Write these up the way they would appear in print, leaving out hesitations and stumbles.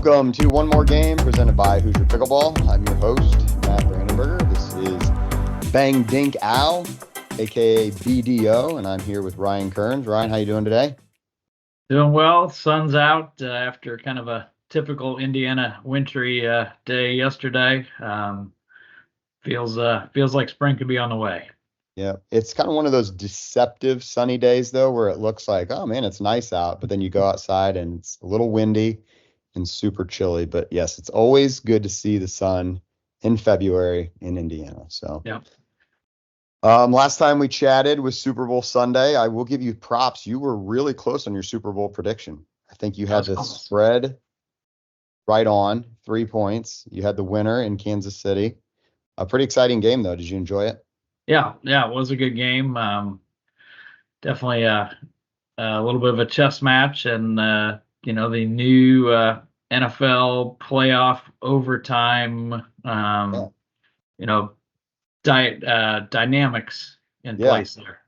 Welcome to One More Game presented by Hoosier Pickleball. I'm your host, Matt Brandenberger. This is Bang Dink Ow, aka BDO, and I'm here with Ryan Kearns. Ryan, how you doing today? Doing well. Sun's out after kind of a typical Indiana wintry day yesterday. Feels like spring could be on the way. Yeah, it's kind of one of those deceptive sunny days, though, where it looks like, oh man, it's nice out, but then you go outside and it's a little windy and super chilly. But yes, it's always good to see the sun in February in Indiana. So yeah. Last time we chatted was Super Bowl Sunday. I will give you props. You were really close on your Super Bowl prediction. I think you had the spread right on, 3 points. You had the winner in Kansas City. A pretty exciting game, though. Did you enjoy it? Yeah, it was a good game. Definitely a little bit of a chess match, and the new NFL playoff overtime, dynamics in place there.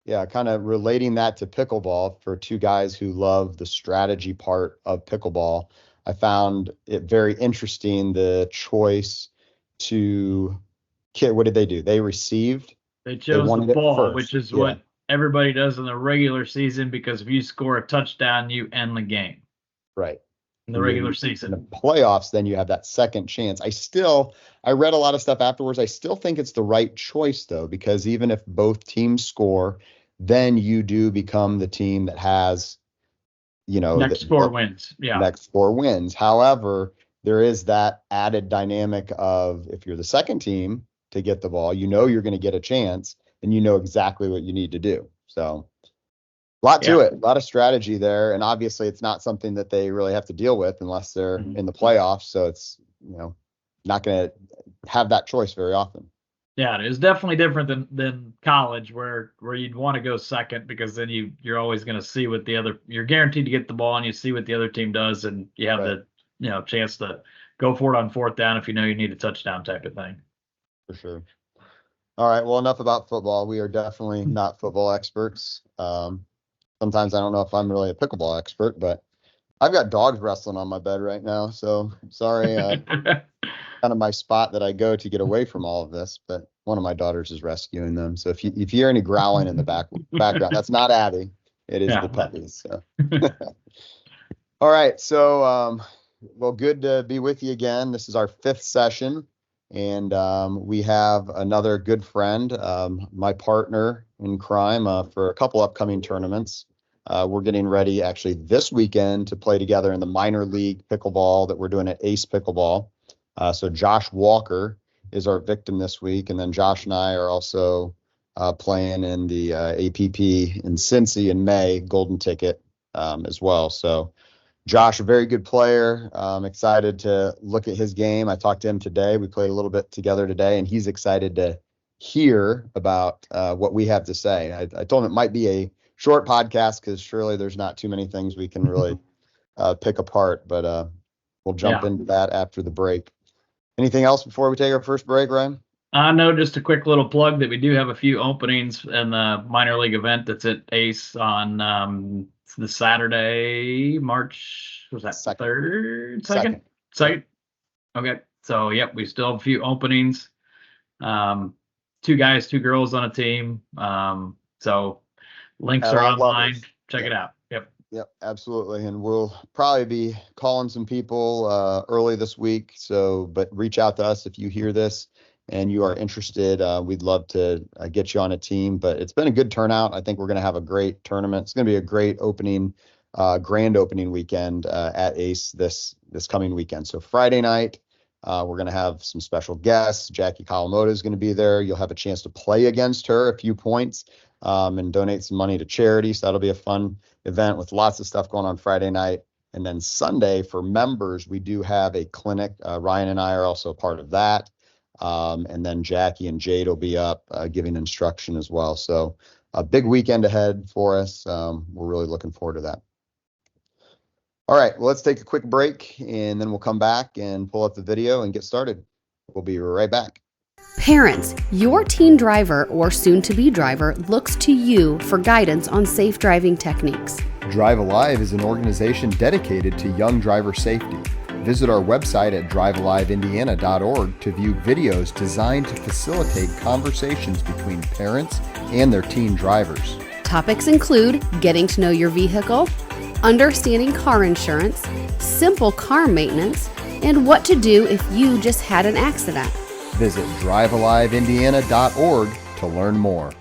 Yeah, kind of relating that to pickleball for two guys who love the strategy part of pickleball. I found it very interesting, the choice to what did they do? They received. They chose the ball, which is what everybody does in the regular season, because if you score a touchdown, you end the game. Right. In the regular season. In the playoffs, then you have that second chance. I read a lot of stuff afterwards. I still think it's the right choice, though, because even if both teams score, then you do become the team that has, next four wins. Yeah. Next four wins. However, there is that added dynamic of, if you're the second team to get the ball, you're going to get a chance, and you know exactly what you need to do. So a lot to it, a lot of strategy there. And obviously it's not something that they really have to deal with unless they're in the playoffs. So it's, not going to have that choice very often. Yeah, it is definitely different than college, where you'd want to go second, because then you're always going to see what you're guaranteed to get the ball, and you see what the other team does, and you have the chance to go for it on fourth down if you need a touchdown type of thing. For sure. All right. Well, enough about football. We are definitely not football experts. Sometimes I don't know if I'm really a pickleball expert, but I've got dogs wrestling on my bed right now. So sorry, kind of my spot that I go to get away from all of this, but one of my daughters is rescuing them. So if you hear any growling in the background, that's not Abby. It is the puppies. So. All right. So, good to be with you again. This is our 5th session. And we have another good friend, my partner in crime, for a couple upcoming tournaments. We're getting ready actually this weekend to play together in the minor league pickleball that we're doing at Ace Pickleball. So Josh Walker is our victim this week. And then Josh and I are also playing in the APP in Cincy in May, Golden Ticket as well. So Josh, a very good player. I'm excited to look at his game. I talked to him today. We played a little bit together today, and he's excited to hear about what we have to say. I told him it might be a short podcast because surely there's not too many things we can really pick apart, but we'll jump into that after the break. Anything else before we take our first break, Ryan? No, just a quick little plug that we do have a few openings in the minor league event that's at Ace on the Saturday, March, was that Second? Okay. So, we still have a few openings. 2 guys, 2 girls on a team. So links are online. Check it out. Yep, absolutely. And we'll probably be calling some people early this week. But reach out to us if you hear this and you are interested. We'd love to get you on a team, but it's been a good turnout. I think we're going to have a great tournament. It's going to be a great grand opening weekend at Ace this coming weekend. So Friday night, we're going to have some special guests. Jackie Kawamoto is going to be there. You'll have a chance to play against her a few points and donate some money to charity. So that'll be a fun event with lots of stuff going on Friday night. And then Sunday for members, we do have a clinic. Ryan and I are also part of that. And then Jackie and Jade will be up giving instruction as well. So a big weekend ahead for us. We're really looking forward to that. All right, well, let's take a quick break and then we'll come back and pull up the video and get started. We'll be right back. Parents, your teen driver or soon-to-be driver looks to you for guidance on safe driving techniques. Drive Alive is an organization dedicated to young driver safety. Visit our website at drivealiveindiana.org to view videos designed to facilitate conversations between parents and their teen drivers. Topics include getting to know your vehicle, understanding car insurance, simple car maintenance, and what to do if you just had an accident. Visit drivealiveindiana.org to learn more.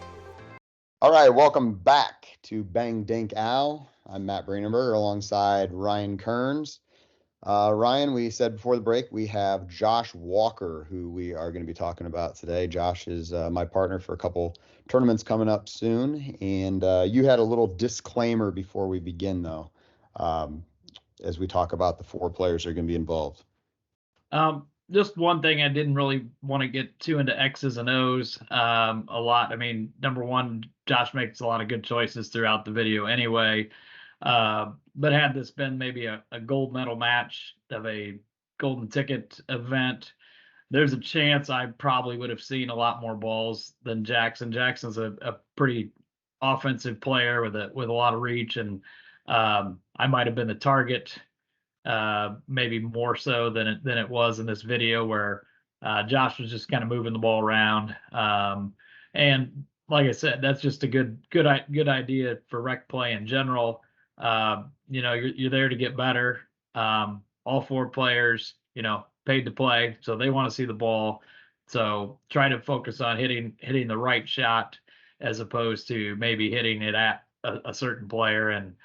All right, welcome back to Bang Dink Ow. I'm Matt Brainerberger alongside Ryan Kearns. Ryan, we said before the break, we have Josh Walker, who we are going to be talking about today. Josh is my partner for a couple tournaments coming up soon. And you had a little disclaimer before we begin, though, as we talk about the 4 players that are going to be involved. Just one thing, I didn't really want to get too into X's and O's a lot. I mean, number one, Josh makes a lot of good choices throughout the video anyway. But had this been maybe a gold medal match of a golden ticket event, there's a chance I probably would have seen a lot more balls than Jackson. Jackson's a pretty offensive player with a lot of reach, and I might have been the target, maybe more so than it was in this video, where Josh was just kind of moving the ball around. And like I said, that's just a good idea for rec play in general. You're there to get better. All 4 players, paid to play, so they want to see the ball. So try to focus on hitting the right shot as opposed to maybe hitting it at a certain player. And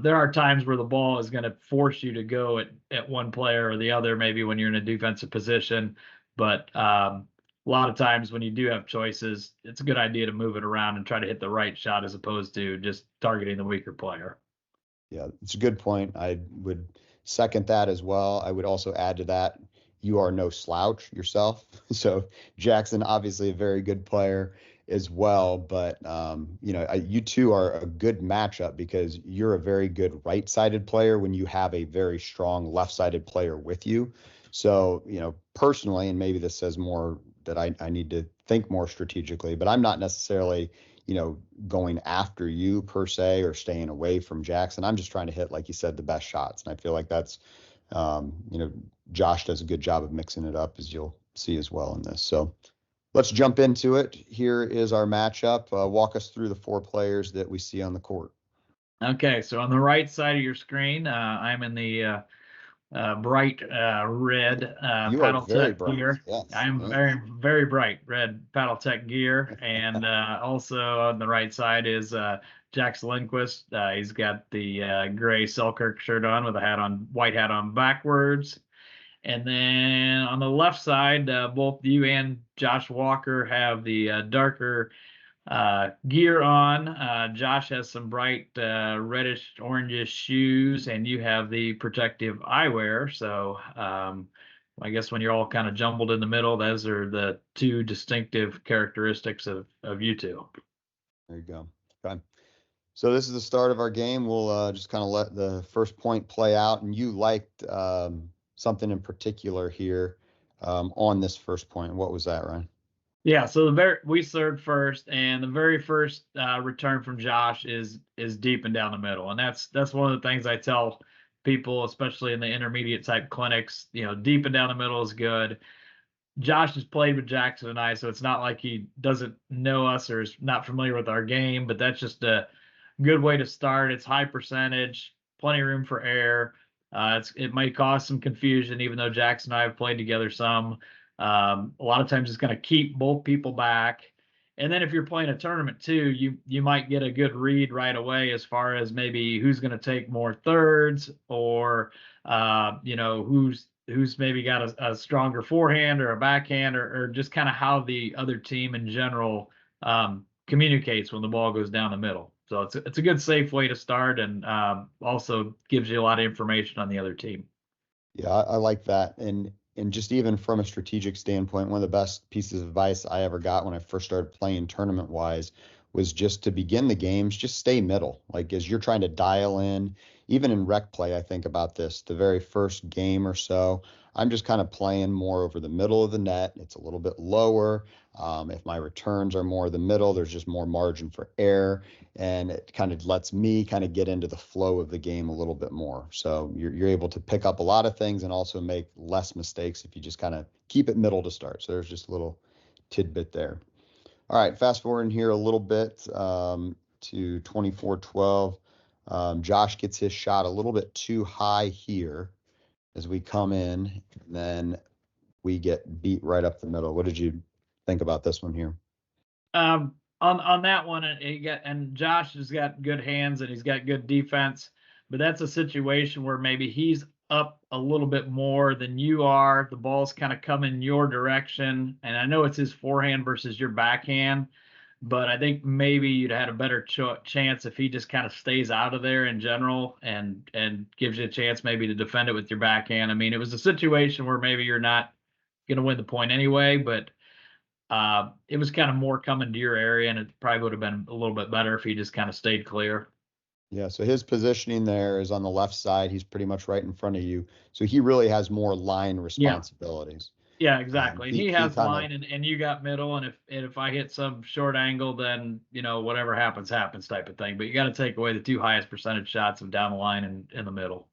there are times where the ball is going to force you to go at one player or the other, maybe when you're in a defensive position. But a lot of times when you do have choices, it's a good idea to move it around and try to hit the right shot as opposed to just targeting the weaker player. Yeah, it's a good point. I would second that as well. I would also add to that, you are no slouch yourself. So Jackson, obviously a very good player as well, but you two are a good matchup because you're a very good right-sided player when you have a very strong left-sided player with you. So, personally, and maybe this says more that I need to think more strategically, but I'm not necessarily going after you per se or staying away from Jackson. I'm just trying to hit, like you said, the best shots. And I feel like that's, Josh does a good job of mixing it up, as you'll see as well in this. So let's jump into it. Here is our matchup. Walk us through the 4 players that we see on the court. Okay, so on the right side of your screen, I'm in the bright red paddle tech gear. Yes. I'm very, very bright red paddle tech gear. And also on the right side is Jackson Lindquist. He's got the gray Selkirk shirt on with a white hat on backwards. And then on the left side, both you and Josh Walker have the darker gear on. Josh has some bright reddish orangish shoes, and you have the protective eyewear. So I guess when you're all kind of jumbled in the middle, those are the 2 distinctive characteristics of you two. There you go. Okay. So this is the start of our game. We'll just kind of let the first point play out. And you liked something in particular here on this first point. What was that, Ryan? Yeah, so we served first, and the very first return from Josh is deep and down the middle, and that's one of the things I tell people, especially in the intermediate type clinics. Deep and down the middle is good. Josh has played with Jackson and I, so it's not like he doesn't know us or is not familiar with our game, but that's just a good way to start. It's high percentage, plenty of room for error. It might cause some confusion, even though Jackson and I have played together some. A lot of times it's going to keep both people back. And then if you're playing a tournament too, you might get a good read right away as far as maybe who's going to take more thirds, or who's maybe got a stronger forehand or a backhand, or just kind of how the other team in general communicates when the ball goes down the middle. So it's a good safe way to start, and also gives you a lot of information on the other team. Yeah, I like that. And just even from a strategic standpoint, one of the best pieces of advice I ever got when I first started playing tournament wise was just to begin the games, just stay middle. Like as you're trying to dial in, even in rec play, I think about this, the very first game or so, I'm just kind of playing more over the middle of the net. It's a little bit lower. If my returns are more the middle, there's just more margin for error, and it kind of lets me kind of get into the flow of the game a little bit more. So you're able to pick up a lot of things and also make less mistakes if you just kind of keep it middle to start. So there's just a little tidbit there. All right, fast forwarding here a little bit to 24-12. Josh gets his shot a little bit too high here as we come in, and then we get beat right up the middle. What did you think about this one here? On that one, and Josh has got good hands and he's got good defense, but that's a situation where maybe he's up a little bit more than you are. The ball's kind of coming your direction, and I know it's his forehand versus your backhand, but I think maybe you'd had a better chance if he just kind of stays out of there in general and gives you a chance maybe to defend it with your backhand. I mean, it was a situation where maybe you're not going to win the point anyway, but it was kind of more coming to your area, and it probably would have been a little bit better if he just kind of stayed clear. Yeah, so his positioning there is on the left side. He's pretty much right in front of you. So he really has more line responsibilities. Yeah, exactly. And he has line, of, and you got middle, and if I hit some short angle, then whatever happens type of thing. But you got to take away the two highest percentage shots of down the line and in the middle.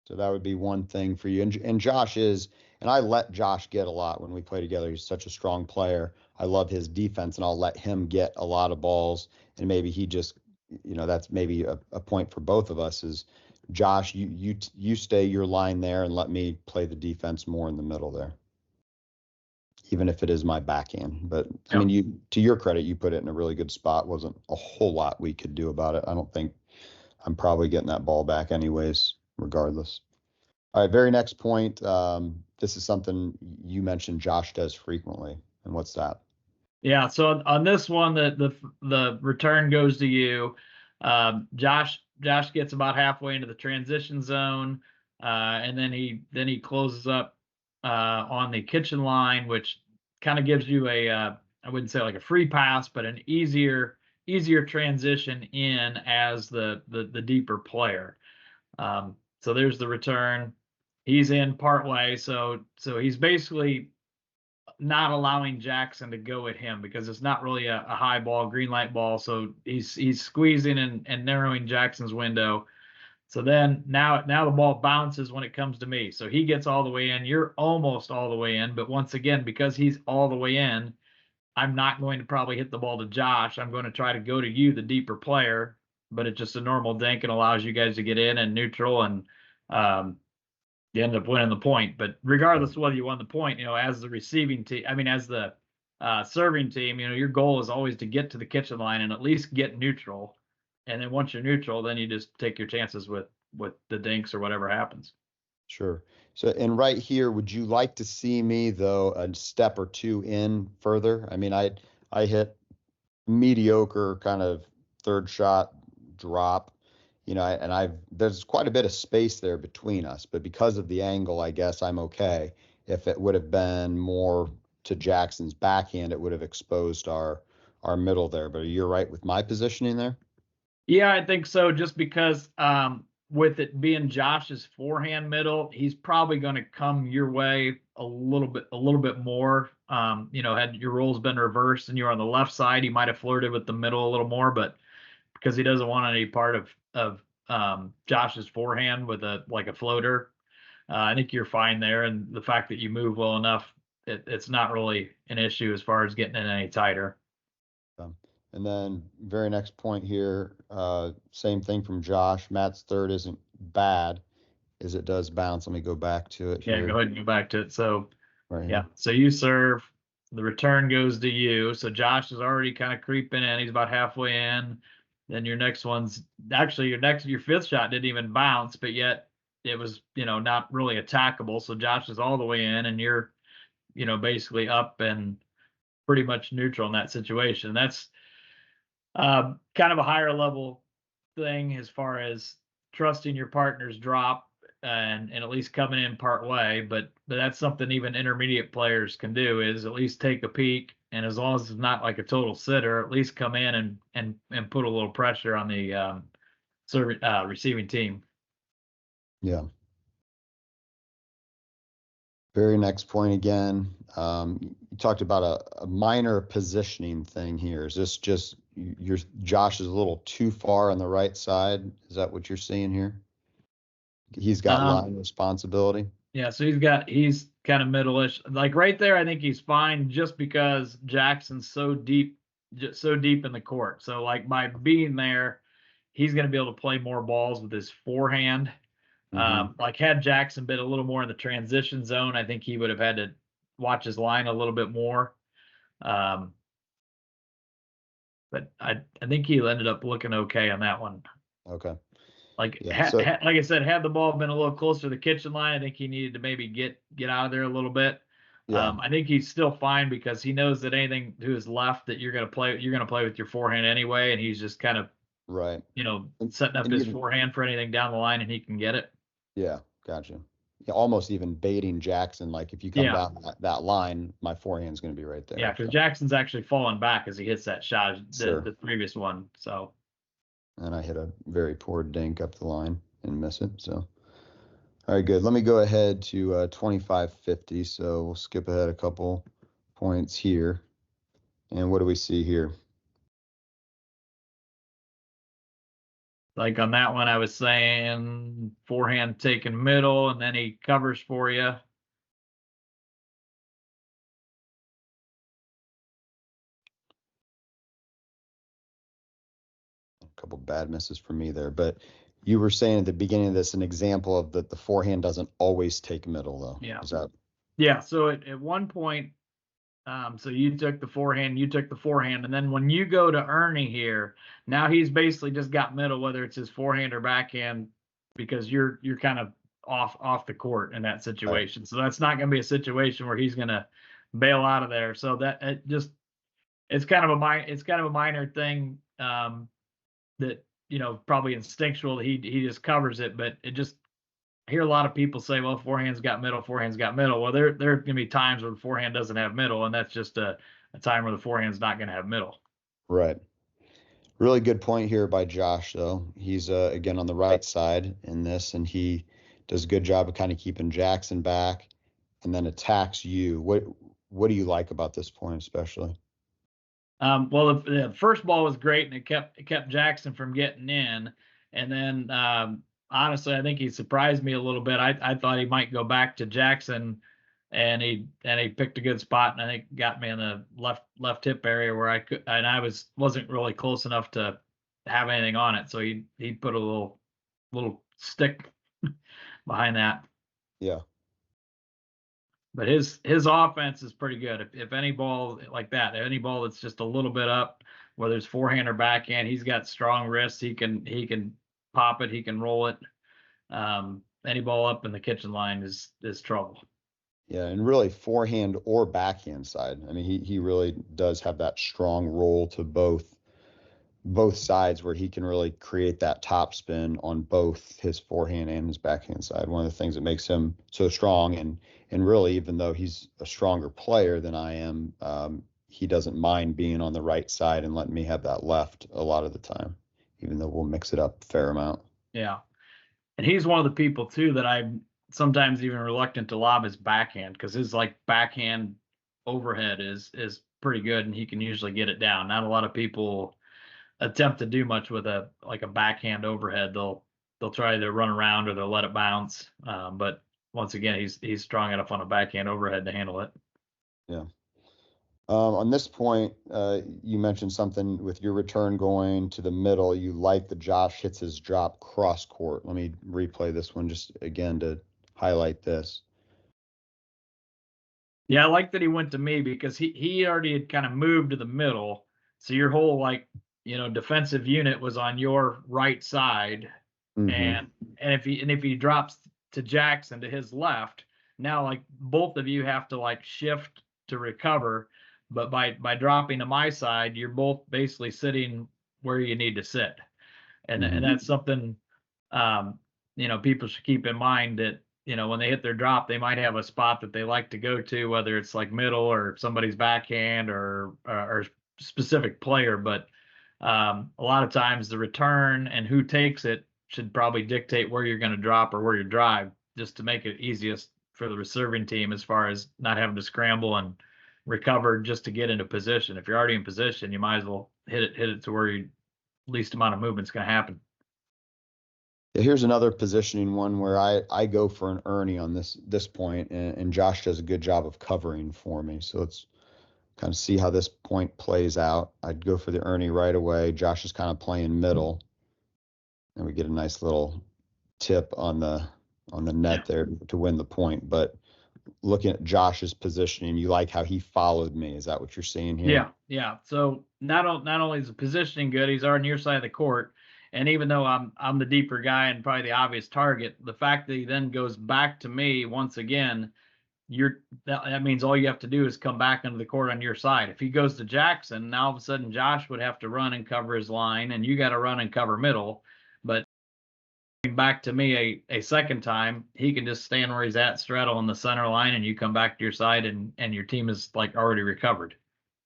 So that would be one thing for you. And Josh is, and I let Josh get a lot when we play together. He's such a strong player. I love his defense, and I'll let him get a lot of balls. And maybe he just, that's maybe a point for both of us is, Josh, you stay your line there and let me play the defense more in the middle there, even if it is my backhand. But I mean, to your credit, you put it in a really good spot. Wasn't a whole lot we could do about it. I don't think I'm probably getting that ball back anyways, regardless. All right, very next point. This is something you mentioned Josh does frequently. And what's that? Yeah, so on this one, the return goes to you. Josh gets about halfway into the transition zone, and then he closes up on the kitchen line, which kind of gives you I wouldn't say like a free pass, but an easier transition in as the deeper player. So there's the return. He's in part way, so he's basically not allowing Jackson to go at him because it's not really a high ball, green light ball. So he's squeezing and narrowing Jackson's window. So then now the ball bounces when it comes to me. So he gets all the way in. You're almost all the way in. But once again, because he's all the way in, I'm not going to probably hit the ball to Josh. I'm going to try to go to you, the deeper player. But it's just a normal dink and allows you guys to get in and neutral, and you end up winning the point. But regardless of whether you won the point, as the receiving team, as the serving team, your goal is always to get to the kitchen line and at least get neutral. And then once you're neutral, then you just take your chances with the dinks or whatever happens. Sure. So, and right here, would you like to see me, though, a step or two in further? I mean, I hit mediocre kind of third shot drop, and there's quite a bit of space there between us, but because of the angle, I guess I'm okay. If it would have been more to Jackson's backhand, it would have exposed our middle there. But you're right with my positioning there? Yeah, I think so. Just because with it being Josh's forehand middle, he's probably going to come your way a little bit more. Had your roles been reversed and you're on the left side, he might have flirted with the middle a little more, but because he doesn't want any part of Josh's forehand with a floater, I think you're fine there. And the fact that you move well enough, it's not really an issue as far as getting it any tighter. And then very next point here, same thing from Josh. Matt's third isn't bad as it does bounce. Let me go back to it. Yeah, go ahead and go back to it. So, right yeah, so you serve, the return goes to you. So Josh is already kind of creeping in. He's about halfway in. Then your next one's actually your fifth shot didn't even bounce, but yet it was, not really attackable. So Josh is all the way in, and you're, basically up and pretty much neutral in that situation. That's kind of a higher level thing as far as trusting your partner's drop and at least coming in part way. But that's something even intermediate players can do, is at least take a peek. And as long as it's not like a total sitter, at least come in and put a little pressure on the receiving team. Yeah. Very next point again. You talked about a minor positioning thing here. Is this just Josh is a little too far on the right side? Is that what you're seeing here? He's got line responsibility. Yeah, so he's kind of middle-ish. Like right there, I think he's fine just because Jackson's so deep in the court. So like by being there, he's going to be able to play more balls with his forehand. Like had Jackson been a little more in the transition zone, I think he would have had to watch his line a little bit more. But I think he ended up looking okay on that one. Okay. Like Yeah, like I said, had the ball been a little closer to the kitchen line, I think he needed to maybe get out of there a little bit. Yeah. I think he's still fine because he knows that anything to his left that you're gonna play with your forehand anyway, and he's just kind of Right. setting up his even, forehand for anything down the line, and he can get it. Yeah, gotcha. Yeah, almost even baiting Jackson. Like if you come down that line, my forehand's going to be right there. Yeah, because Jackson's actually falling back as he hits that shot, Sure. the previous one. So. And I hit a very poor dink up the line and miss it. So, all right, good. Let me go ahead to 25-50. So we'll skip ahead a couple points here. And what do we see here? Like on that one, I was saying forehand taking middle, and then he covers for you. A couple bad misses for me there, but you were saying at the beginning of this an example of that the forehand doesn't always take middle though. Yeah. Is that? Yeah. So at one point, so you took the forehand, and then when you go to Ernie here, now he's basically just got middle, whether it's his forehand or backhand, because you're kind of off the court in that situation. Right. So that's not going to be a situation where he's going to bail out of there. So that it's kind of a minor thing that probably instinctual that he just covers it, but it just. I hear a lot of people say, well, forehand's got middle. Well, there are going to be times where the forehand doesn't have middle, and that's just a time where the forehand's not going to have middle. Right. Really good point here by Josh, though. He's, again, on the right side in this, and he does a good job of kind of keeping Jackson back and then attacks you. What do you like about this point especially? Well, the first ball was great, and it kept Jackson from getting in. And then honestly, I think he surprised me a little bit. I thought he might go back to Jackson, and he picked a good spot, and I think got me in the left hip area where I could, and I wasn't really close enough to have anything on it. So he put a little stick behind that. Yeah. But his offense is pretty good. If any ball like that, any ball that's just a little bit up, whether it's forehand or backhand, he's got strong wrists. He can pop it. He can roll it. Any ball up in the kitchen line is trouble. Yeah, and really forehand or backhand side. I mean, he really does have that strong roll to both sides where he can really create that top spin on both his forehand and his backhand side. One of the things that makes him so strong, and really, even though he's a stronger player than I am, he doesn't mind being on the right side and letting me have that left a lot of the time, even though we'll mix it up a fair amount. Yeah. And he's one of the people too that I'm sometimes even reluctant to lob his backhand, because his like backhand overhead is pretty good, and he can usually get it down. Not a lot of people attempt to do much with a backhand overhead. They'll try to run around or they'll let it bounce. But once again, he's strong enough on a backhand overhead to handle it. Yeah. On this point, you mentioned something with your return going to the middle. You like that Josh hits his drop cross court. Let me replay this one just again to highlight this. Yeah, I like that he went to me because he already had kind of moved to the middle. So your whole defensive unit was on your right side. Mm-hmm. And if he drops to Jackson to his left, now like both of you have to like shift to recover. But by dropping to my side, you're both basically sitting where you need to sit. And mm-hmm. and that's something people should keep in mind, that when they hit their drop, they might have a spot that they like to go to, whether it's like middle or somebody's backhand or specific player. But a lot of times the return and who takes it should probably dictate where you're going to drop or where you drive, just to make it easiest the receiving team as far as not having to scramble and recover just to get into position. If you're already in position, you might as well hit it to where you least amount of movement's going to happen. Here's another positioning one where I go for an Ernie on this point, and Josh does a good job of covering for me. So let's kind of see how this point plays out. I'd go for the Ernie right away. Josh is kind of playing middle, and we get a nice little tip on the net there to win the point. But looking at Josh's positioning, you like how he followed me. Is that what you're seeing here? Yeah. So not only is the positioning good, he's already on your side of the court. And even though I'm the deeper guy and probably the obvious target, the fact that he then goes back to me once again, that means all you have to do is come back into the court on your side. If he goes to Jackson, now all of a sudden Josh would have to run and cover his line, and you got to run and cover middle. But back to me a second time, he can just stand where he's at, straddle in the center line, and you come back to your side, and your team is like already recovered.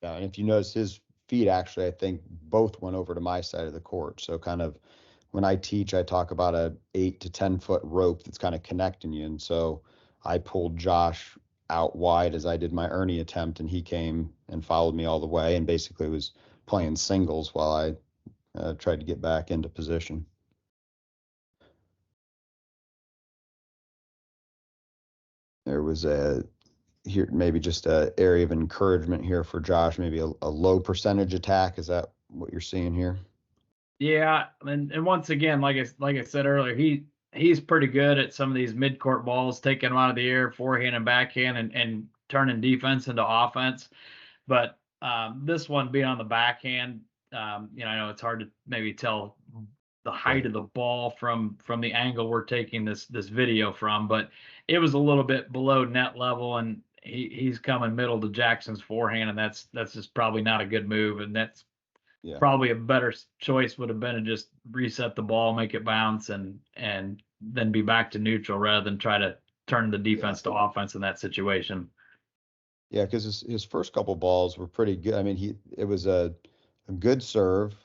Yeah, and if you notice, his feet actually, I think, both went over to my side of the court. So kind of when I teach, I talk about a 8 to 10 foot rope that's kind of connecting you. And so I pulled Josh out wide as I did my Ernie attempt, and he came and followed me all the way and basically was playing singles while I tried to get back into position. There was here maybe just a area of encouragement here for Josh, maybe a low percentage attack. Is that what you're seeing here? Yeah, and once again, like I said earlier, he's pretty good at some of these mid-court balls, taking them out of the air, forehand and backhand, and turning defense into offense. But this one being on the backhand, I know it's hard to maybe tell the height of the ball from the angle we're taking this video from, but it was a little bit below net level, and he's coming middle to Jackson's forehand, and that's just probably not a good move, and that's probably a better choice would have been to just reset the ball, make it bounce, and then be back to neutral rather than try to turn the defense to offense in that situation. Yeah, because his first couple balls were pretty good. I mean, it was a good serve,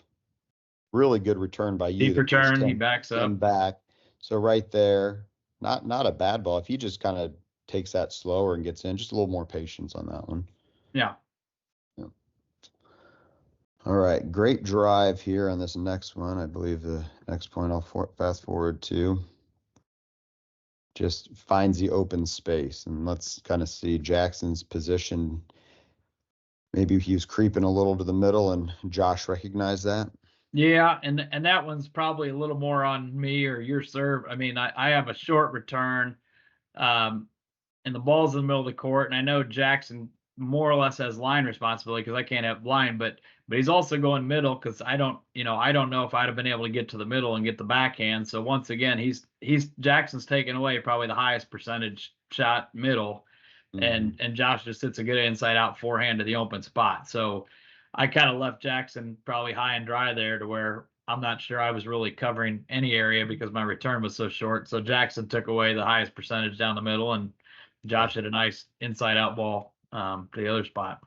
really good return by you. Deep return, he backs up. Back. So right there, not a bad ball. If he just kind of takes that slower and gets in, just a little more patience on that one. Yeah. All right, great drive here on this next one. I believe the next point I'll fast forward to just finds the open space. And let's kind of see Jackson's position. Maybe he was creeping a little to the middle, and Josh recognized that. Yeah, and that one's probably a little more on me or your serve. I mean, I have a short return, and the ball's in the middle of the court, and I know Jackson more or less has line responsibility because I can't have line, but he's also going middle because I don't know if I'd have been able to get to the middle and get the backhand. So once again, Jackson's taking away probably the highest percentage shot middle, and Josh just hits a good inside out forehand to the open spot. So I kind of left Jackson probably high and dry there to where I'm not sure I was really covering any area because my return was so short. So Jackson took away the highest percentage down the middle, and Josh hit a nice inside out ball to the other spot.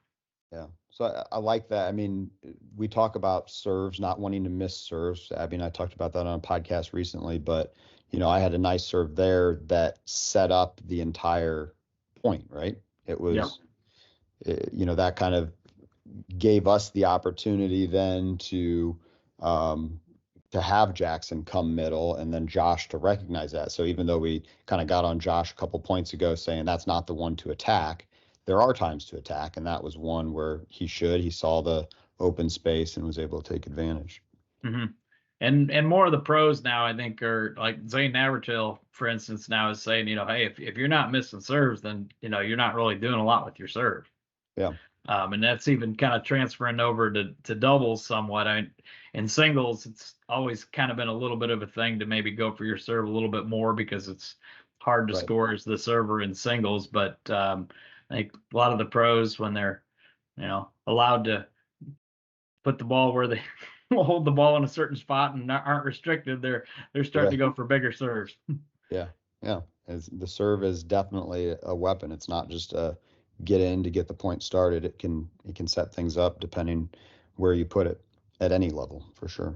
Yeah. So I like that. I mean, we talk about serves, not wanting to miss serves. Abby and I talked about that on a podcast recently, but I had a nice serve there that set up the entire point, right? It was, that kind of gave us the opportunity then to have Jackson come middle and then Josh to recognize that. So even though we kind of got on Josh a couple points ago saying that's not the one to attack, there are times to attack, and that was one where he saw the open space and was able to take advantage. Mm-hmm. And more of the pros now, I think, are like Zane Navratil, for instance, now is saying, hey, if you're not missing serves, then you're not really doing a lot with your serve. Yeah. And that's even kind of transferring over to doubles somewhat. In singles, it's always kind of been a little bit of a thing to maybe go for your serve a little bit more because it's hard to score as the server in singles. But I think a lot of the pros, when they're, allowed to put the ball where they will hold the ball in a certain spot and aren't restricted, they're starting to go for bigger serves. Yeah. As the serve is definitely a weapon. It's not just a get in to get the point started. It can set things up depending where you put it at any level, for sure.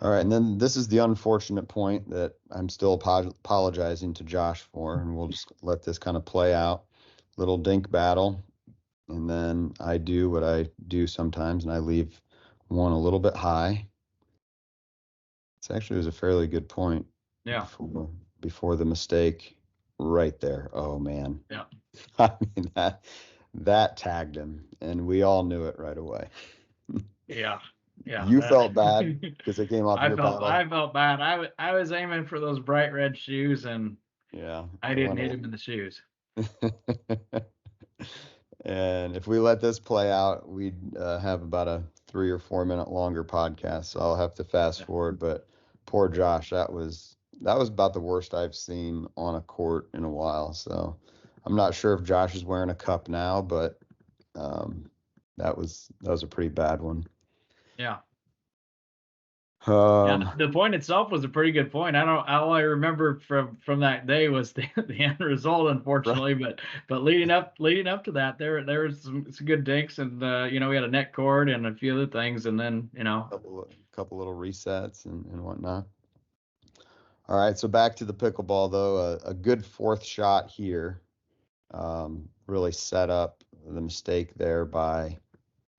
All right, and then this is the unfortunate point that I'm still apologizing to Josh for, and we'll just let this kind of play out. Little dink battle, and then I do what I do sometimes, and I leave one a little bit high. It actually was a fairly good point. Yeah. Before the mistake right there. Oh man. Yeah. I mean that tagged him, and we all knew it right away. Yeah. Yeah. You felt bad because it came off your paddle. I felt bad. I was aiming for those bright red shoes, and yeah, I didn't hit him in the shoes. And if we let this play out, we'd have about a 3 or 4 minute longer podcast. So I'll have to fast forward. But poor Josh, that was about the worst I've seen on a court in a while. So I'm not sure if Josh is wearing a cup now, but that was a pretty bad one. Yeah. Yeah, the point itself was a pretty good point. All I remember from that day was the end result, unfortunately. Right. But leading up to that, there was some good dinks, and we had a net cord and a few other things, and then couple little resets and whatnot. All right, so back to the pickleball though. A good fourth shot here really set up the mistake there by.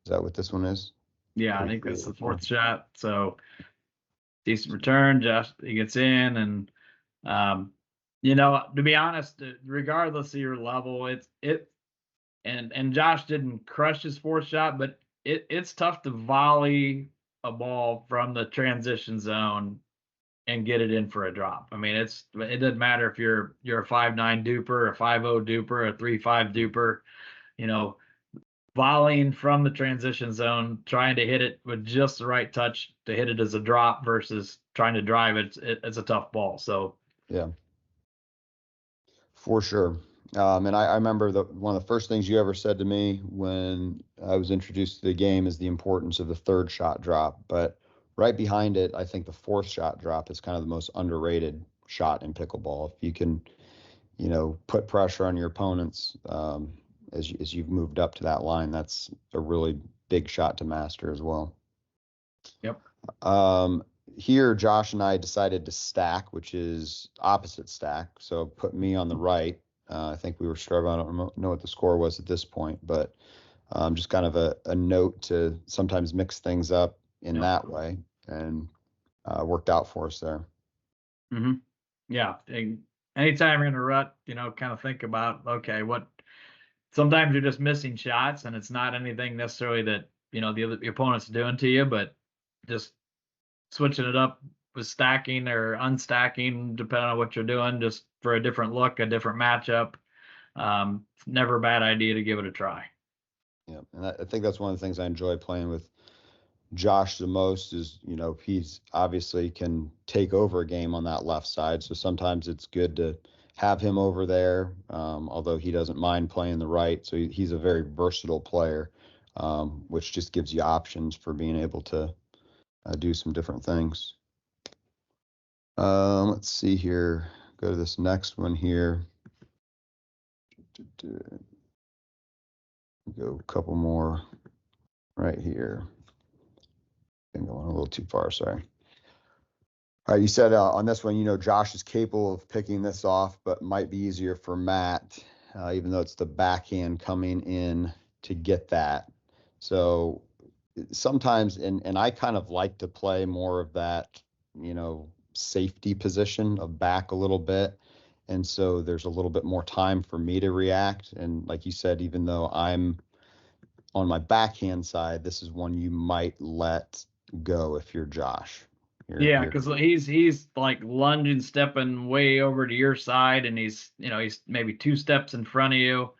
Is that what this one is? Yeah, I think that's the fourth shot. So decent return. Josh, he gets in, and to be honest, regardless of your level, and Josh didn't crush his fourth shot, but it's tough to volley a ball from the transition zone and get it in for a drop. I mean, it doesn't matter if you're a 5'9" duper, a 5'0" duper, a 3'5" duper, volleying from the transition zone, trying to hit it with just the right touch to hit it as a drop versus trying to drive it, it's a tough ball. So yeah, for sure. And I remember one of the first things you ever said to me when I was introduced to the game is the importance of the third shot drop. But right behind it, I think the fourth shot drop is kind of the most underrated shot in pickleball. If you can, put pressure on your opponents as you've moved up to that line, that's a really big shot to master as well. Yep. Here, Josh and I decided to stack, which is opposite stack. So put me on the right. I think we were struggling. I don't know what the score was at this point, but just kind of a note to sometimes mix things up in that way, and worked out for us there. Mm-hmm. Yeah. Anytime you're in a rut, kind of think about, okay, sometimes you're just missing shots, and it's not anything necessarily that, the opponent's doing to you, but just switching it up with stacking or unstacking, depending on what you're doing, just for a different look, a different matchup. Never a bad idea to give it a try. Yeah, and I think that's one of the things I enjoy playing with Josh the most is, he's obviously can take over a game on that left side. So sometimes it's good to have him over there, although he doesn't mind playing the right. So he's a very versatile player, which just gives you options for being able to do some different things. Let's see here. Go to this next one here. Go a couple more right here. Been going a little too far, sorry. All right, you said on this one, Josh is capable of picking this off, but might be easier for Matt, even though it's the backhand coming in to get that. So sometimes, and I kind of like to play more of that, safety position of back a little bit. And so there's a little bit more time for me to react. And like you said, even though I'm on my backhand side, this is one you might let go if you're Josh. Yeah, because he's like lunging, stepping way over to your side, and he's maybe 2 steps in front of you.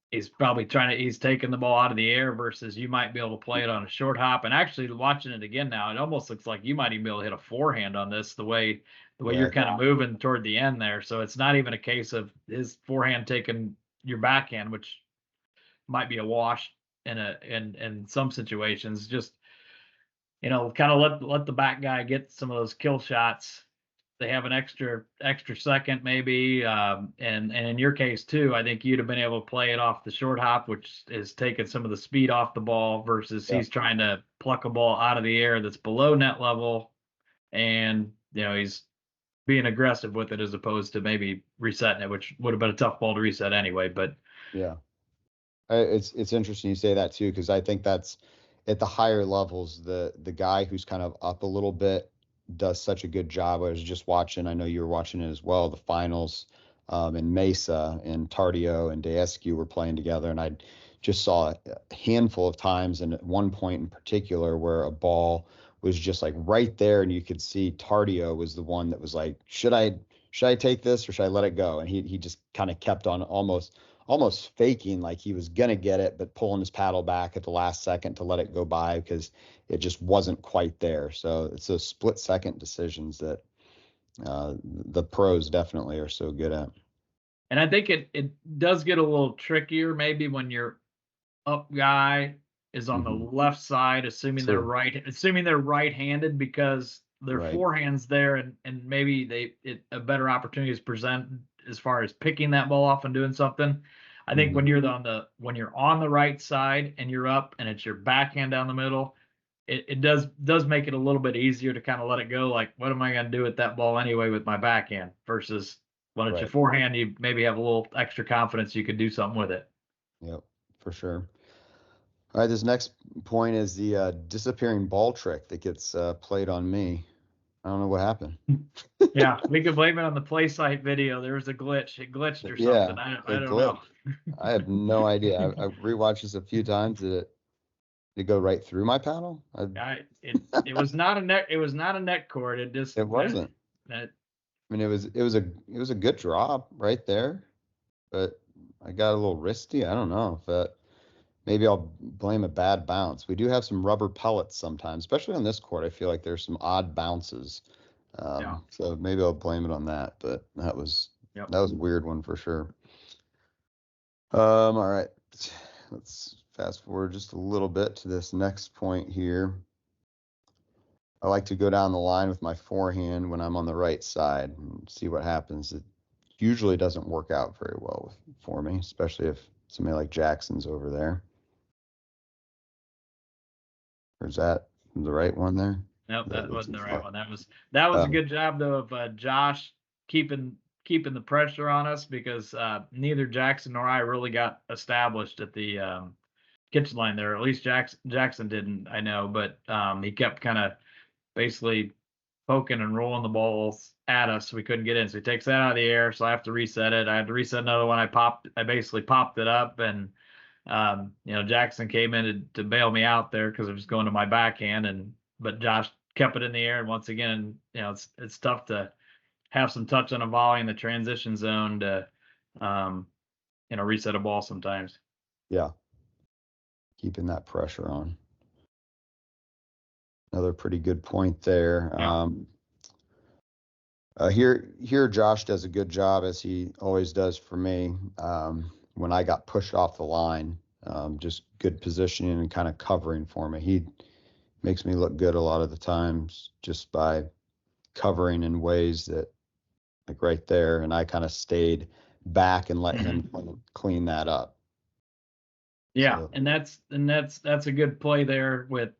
He's probably he's taking the ball out of the air versus you might be able to play it on a short hop. And actually watching it again now, it almost looks like you might even be able to hit a forehand on this the way you're kind of moving toward the end there. So it's not even a case of his forehand taking your backhand, which might be a wash in some situations. Just kind of let the back guy get some of those kill shots. They have an extra second maybe, and in your case too, I think you'd have been able to play it off the short hop, which is taking some of the speed off the ball versus he's trying to pluck a ball out of the air that's below net level, and he's being aggressive with it as opposed to maybe resetting it, which would have been a tough ball to reset anyway. But Yeah. It's interesting you say that too, because I think that's at the higher levels, the guy who's kind of up a little bit does such a good job. I was just watching, I know you were watching it as well, the finals in Mesa, and Tardio and Daescu were playing together, and I just saw a handful of times, and at one point in particular where a ball was just like right there, and you could see Tardio was the one that was like, should I take this or should I let it go? And he just kind of kept on almost faking like he was going to get it, but pulling his paddle back at the last second to let it go by because it just wasn't quite there. So it's those split second decisions that the pros definitely are so good at. And I think it does get a little trickier maybe when your up guy is on the left side, assuming they're right-handed, because their forehands there, and maybe a better opportunity is presented as far as picking that ball off and doing something. I think when you're on the right side and you're up and it's your backhand down the middle, it does make it a little bit easier to kind of let it go. Like, what am I going to do with that ball anyway with my backhand? Versus when it's your forehand, you maybe have a little extra confidence you could do something with it. Yep, for sure. All right, this next point is the disappearing ball trick that gets played on me. I don't know what happened. Yeah, we could blame it on the play site video. There was a glitch. It glitched or something. Yeah, I don't know. I have no idea. I rewatched this a few times. Did it go right through my paddle? It was not a neck. It was not a neck cord. It wasn't. I mean, it was a good drop right there, but I got a little wristy. I don't know if that. Maybe I'll blame a bad bounce. We do have some rubber pellets sometimes, especially on this court. I feel like there's some odd bounces. So maybe I'll blame it on that. But that was a weird one for sure. All right. Let's fast forward just a little bit to this next point here. I like to go down the line with my forehand when I'm on the right side and see what happens. It usually doesn't work out very well for me, especially if somebody like Jackson's over there. Or is that the right one there? Nope, that wasn't the right one. That was a good job though of Josh keeping the pressure on us, because neither Jackson nor I really got established at the kitchen line there. At least Jackson didn't, I know, but he kept kind of basically poking and rolling the balls at us, so we couldn't get in. So he takes that out of the air, so I have to reset it. I had to reset another one. I basically popped it up, and Jackson came in to bail me out there because it was going to my backhand, but Josh kept it in the air. And once again, it's tough to have some touch on a volley in the transition zone to reset a ball sometimes. Yeah, keeping that pressure on. Another pretty good point there. Here Josh does a good job, as he always does for me. When I got pushed off the line, just good positioning and kind of covering for me. He makes me look good a lot of the times just by covering in ways that, like right there, and I kind of stayed back and let him clean that up. Yeah, so. and that's a good play there with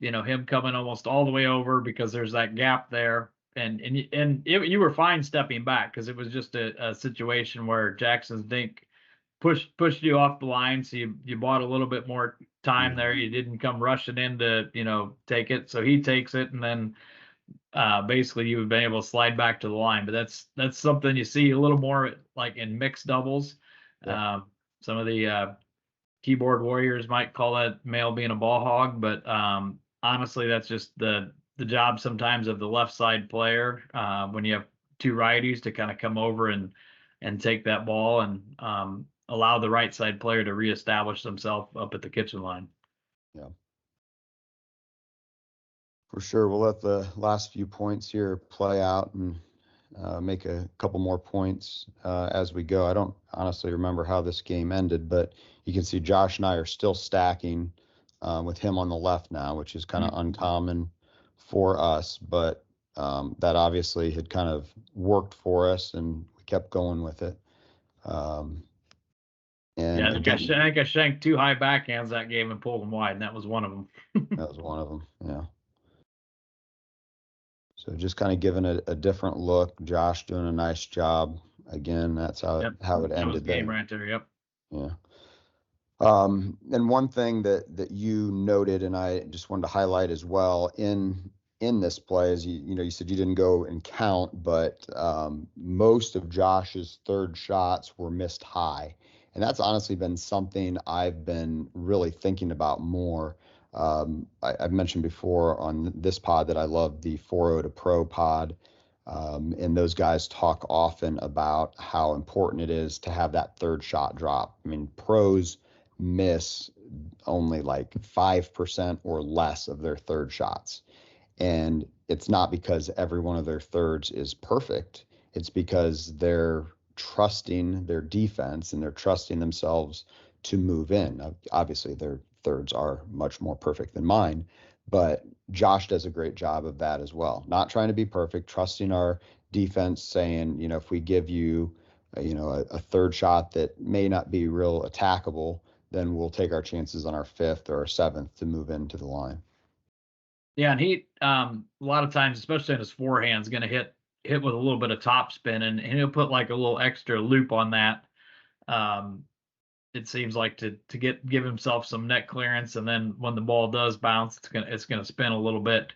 him coming almost all the way over, because there's that gap there. And you were fine stepping back, because it was just a situation where Jackson's dink pushed you off the line, so you bought a little bit more time there. You didn't come rushing in to take it, so he takes it, and then basically you would be able to slide back to the line. But that's something you see a little more like in mixed doubles. Some of the keyboard warriors might call that male being a ball hog, but honestly, that's just the job sometimes of the left side player when you have two righties to kind of come over and take that ball and allow the right side player to reestablish themselves up at the kitchen line. Yeah, for sure. We'll let the last few points here play out and make a couple more points as we go. I don't honestly remember how this game ended, but you can see Josh and I are still stacking with him on the left now, which is kind of uncommon for us, but that obviously had kind of worked for us, and we kept going with it. And Yeah, I think I shanked 2 high backhands that game and pulled them wide, and that was one of them. that was one of them. Yeah. So just kind of giving a different look. Josh doing a nice job. Again, that's how Yep. how it That was ended game there. right there. Yep. Yeah. And one thing that you noted, and I just wanted to highlight as well in this play is you said you didn't go and count, but most of Josh's third shots were missed high, and that's honestly been something I've been really thinking about more. I've mentioned before on this pod that I love the 4.0 to Pro pod. And those guys talk often about how important it is to have that third shot drop. I mean, pros miss only like 5% or less of their third shots. And it's not because every one of their thirds is perfect. It's because they're trusting their defense and they're trusting themselves to move in. Obviously, their thirds are much more perfect than mine, but Josh does a great job of that as well. Not trying to be perfect, trusting our defense, saying, if we give you, a third shot that may not be real attackable, then we'll take our chances on our fifth or our seventh to move into the line. Yeah, and he a lot of times, especially in his forehand, is going to hit with a little bit of top spin, and he'll put like a little extra loop on that. It seems like to give himself some net clearance, and then when the ball does bounce, it's gonna spin a little bit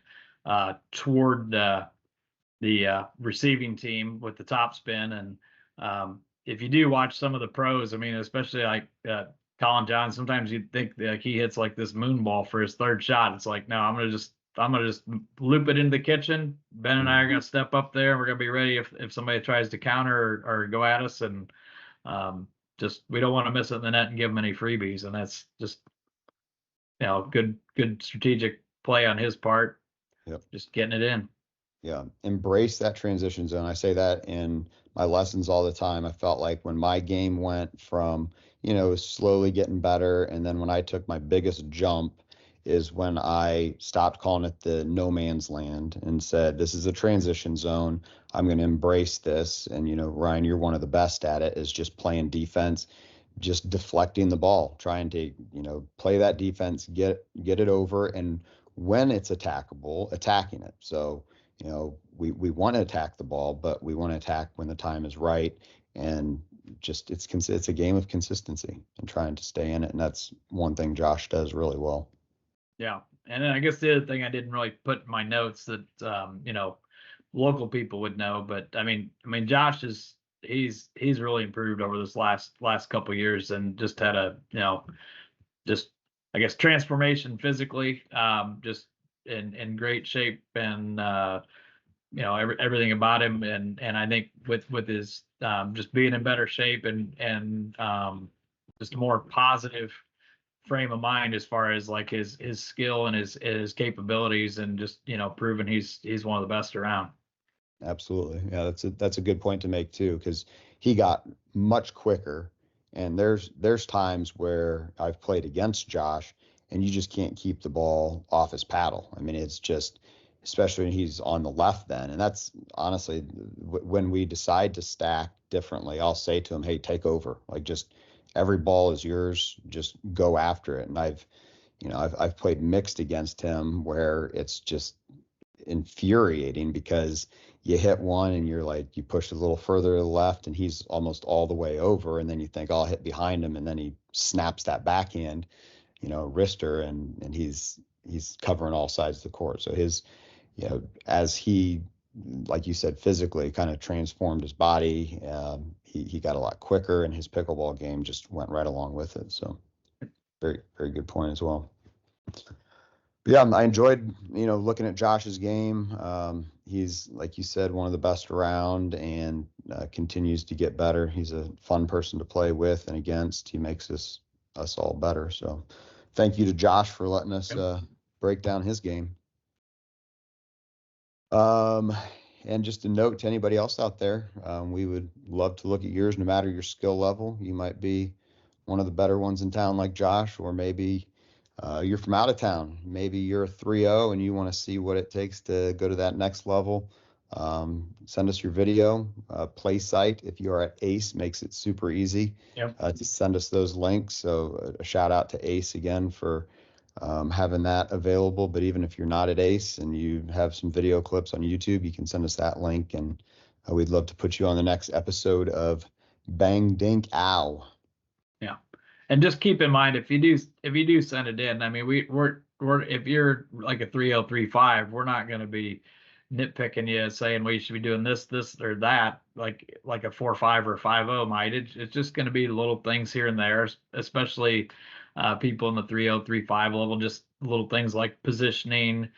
toward the receiving team with the top spin. And if you do watch some of the pros, I mean, especially like Colin John, sometimes you'd think like he hits like this moon ball for his third shot. It's like, no, I'm gonna just loop it into the kitchen. Ben and I are gonna step up there. We're gonna be ready if somebody tries to counter or go at us, and just we don't want to miss it in the net and give them any freebies. And that's just good strategic play on his part. Yep. Just getting it in. Yeah, embrace that transition zone. I say that in my lessons all the time. I felt like when my game went from, slowly getting better, and then when I took my biggest jump is when I stopped calling it the no man's land and said, this is a transition zone. I'm going to embrace this. And, Ryan, you're one of the best at it, is just playing defense, just deflecting the ball, trying to, play that defense, get it over. And when it's attackable, attacking it. So, we want to attack the ball, but we want to attack when the time is right. And just it's a game of consistency and trying to stay in it. And that's one thing Josh does really well. Yeah. And then I guess the other thing I didn't really put in my notes that local people would know, but I mean Josh he's really improved over this last couple of years, and just had a just I guess transformation physically, just in great shape, and everything about him, and I think with his just being in better shape, and just a more positive frame of mind as far as like his skill and his capabilities, and just proving he's one of the best around. Absolutely. Yeah, that's a good point to make too, because he got much quicker. And there's times where I've played against Josh and you just can't keep the ball off his paddle. I mean, it's just, especially when he's on the left then. And that's honestly when we decide to stack differently, I'll say to him, hey, take over. Like, just every ball is yours. Just go after it. And I've played mixed against him where it's just infuriating because you hit one and you're like, you push a little further to the left and he's almost all the way over, and then you think, oh, I'll hit behind him, and then he snaps that backhand, wrister, and he's covering all sides of the court. So his, as he, like you said, physically kind of transformed his body, he got a lot quicker, and his pickleball game just went right along with it. So very, very good point as well. Yeah, I enjoyed, looking at Josh's game. He's, like you said, one of the best around, and continues to get better. He's a fun person to play with and against. He makes us all better. So thank you to Josh for letting us break down his game. And just a note to anybody else out there, we would love to look at yours, no matter your skill level. You might be one of the better ones in town like Josh, or maybe you're from out of town. Maybe you're a 3.0 and you want to see what it takes to go to that next level. Send us your video. Play site, if you are at ACE, makes it super easy to send us those links. So a shout out to ACE again for having that available. But even if you're not at ACE and you have some video clips on YouTube, you can send us that link, and we'd love to put you on the next episode of Bang Dink Ow. Yeah. And just keep in mind, if you do send it in, I mean, we're if you're like a 3035, we're not going to be nitpicking you saying, well, you should be doing this or that, like a 45 or 50 might. It's just going to be little things here and there, especially people in the 3035 level, just little things like positioning,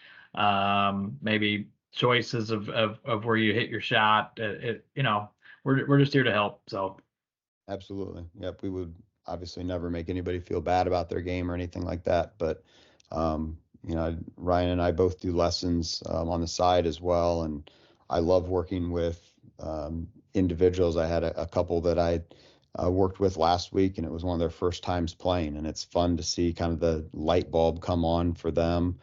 maybe choices of where you hit your shot. We're just here to help. So. Absolutely. Yep. We would obviously never make anybody feel bad about their game or anything like that. But, Ryan and I both do lessons on the side as well. And I love working with individuals. I had a couple that I worked with last week, and it was one of their first times playing. And it's fun to see kind of the light bulb come on for them,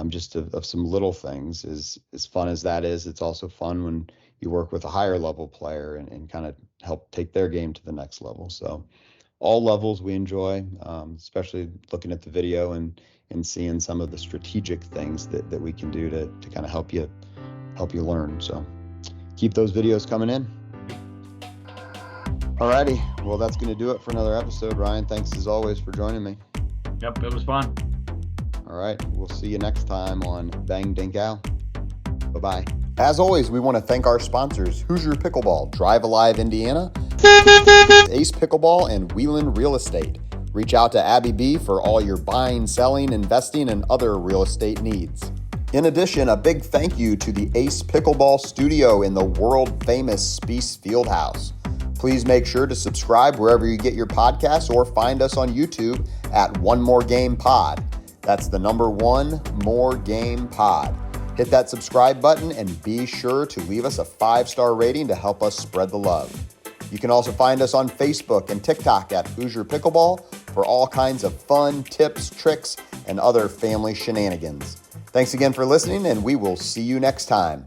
just of some little things. As fun as that is, it's also fun when you work with a higher level player and kind of help take their game to the next level. So all levels we enjoy, especially looking at the video and seeing some of the strategic things that we can do to kind of help you learn. So keep those videos coming in. Alrighty, well, that's going to do it for another episode. Ryan, thanks as always for joining me. Yep, it was fun. All right, we'll see you next time on Bang Dink Ow. Bye-bye. As always, we want to thank our sponsors, Hoosier Pickleball, Drive Alive Indiana, Ace Pickleball, and Wheelan Real Estate. Reach out to Abby B for all your buying, selling, investing, and other real estate needs. In addition, a big thank you to the Ace Pickleball Studio in the world-famous Spiece Fieldhouse. Please make sure to subscribe wherever you get your podcasts or find us on YouTube at One More Game Pod. That's the number One More Game Pod. Hit that subscribe button and be sure to leave us a 5-star rating to help us spread the love. You can also find us on Facebook and TikTok at Hoosier Pickleball for all kinds of fun tips, tricks, and other family shenanigans. Thanks again for listening, and we will see you next time.